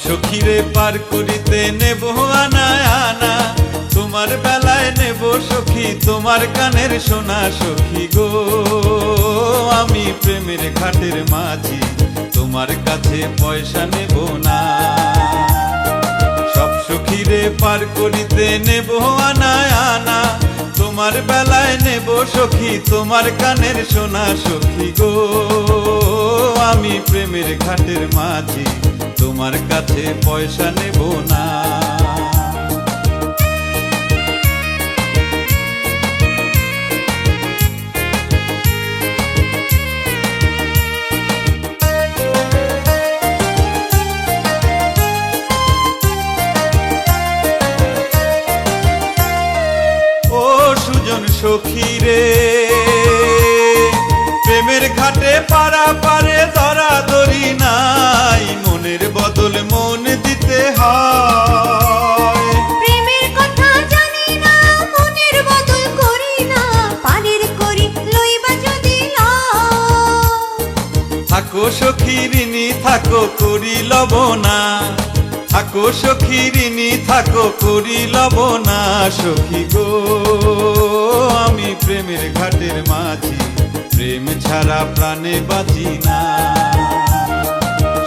সখীরে পার করিতে নেব আনা আনা, তোমার বেলায় নেব সখী তোমার কানের সোনা। সখী গো আমি প্রেমের ঘাটের মাঝি, তোমার কাছে পয়সা নেব না। সব সখীরে পার করিতে নেব আনা আনা, তোমার বেলায় নেব সখী তোমার কানের সোনা। সখী গো আমি প্রেমের ঘাটের মাঝি, তোমার কাছে পয়সা নেব না। ও সুজন সখী রে, প্রেমের ঘাটে পারা পারে ধরাধরি নাই, মনের বদল মন দিতে হয়। প্রেমের কথা জানি না, মনের বদল করি না, পারের করি লইবা যদি থাকো সখী ঋণী থাকো করি লব না, থাকো সখী ঋণী থাকো করি লব না। সখী গো আমি প্রেমের ঘাটের মাঝি, প্রেম ছাড়া প্রাণে বাঁচি না।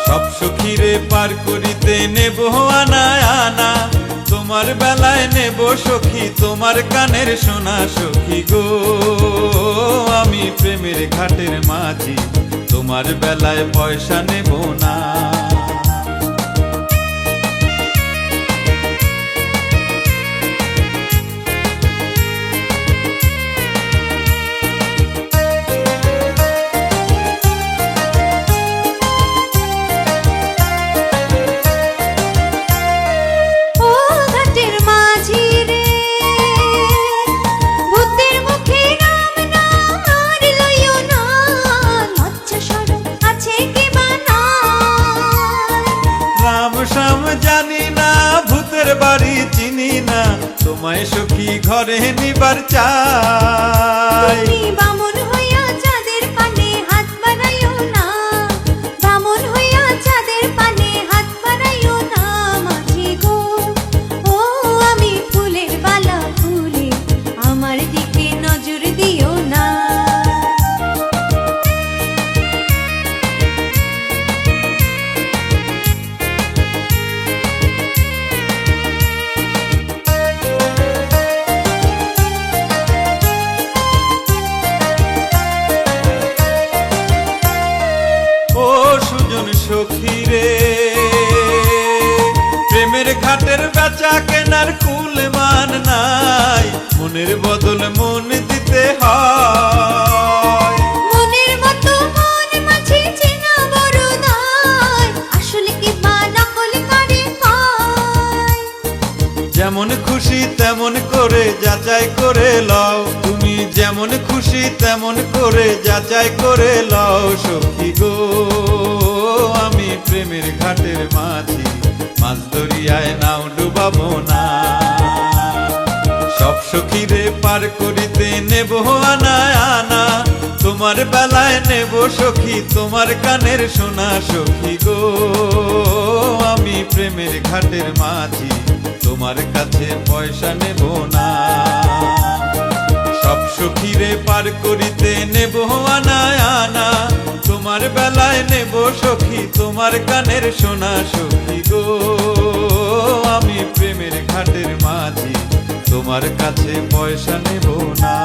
সব সখীরে পার করিতে নেব আনা আনা, তোমার বেলায় নেব সখী তোমার কানের সোনা। সখী গো আমি প্রেমের ঘাটের মাঝি, তোমার বেলায় পয়সা নেব না। জানি না ভূতের বাড়ি চিনি না, তোমায় সখী ঘরে নিবার চাই। বামন হইয়া চাঁদের পানে হাত বাড়াইও না, বামন হইয়া চাঁদের পানে হাত বাড়াইও না। মাঝি গো ও আমি ফুলের বালা ফুলে, আমার দিকে নজর দিও না। সখী রে, প্রেমের ঘাটের বেচা কেনার কুল মান নাই, মনের বদল মন দিতে হয়। মনের মতো মন মাঝে চেনা বড় দায়, আসলে কি বা নকল করে কয়। যেমন খুশি তেমন করে যাচাই করে লও, তুমি যেমন খুশি তেমন করে যাচাই করে লও। সখী গো আমি প্রেমের ঘাটের মাঝি, মাছ দরিয়ায় নাও ডুবাবো না। সব সখীরে পার করিতে নেব আনা আনা, তোমার বেলায় নেব সখী তোমার কানের সোনা। সখী গো আমি প্রেমের ঘাটের মাঝি, তোমার কাছে পয়সা নেব না। সব সখীরে পার করিতে নেব আনা আনা, তোমার বেলায় নেব সখী তোমার কানের সোনা। সখী গো আমি প্রেমের ঘাটের মাঝি, তোমার কাছে পয়সা নেব না।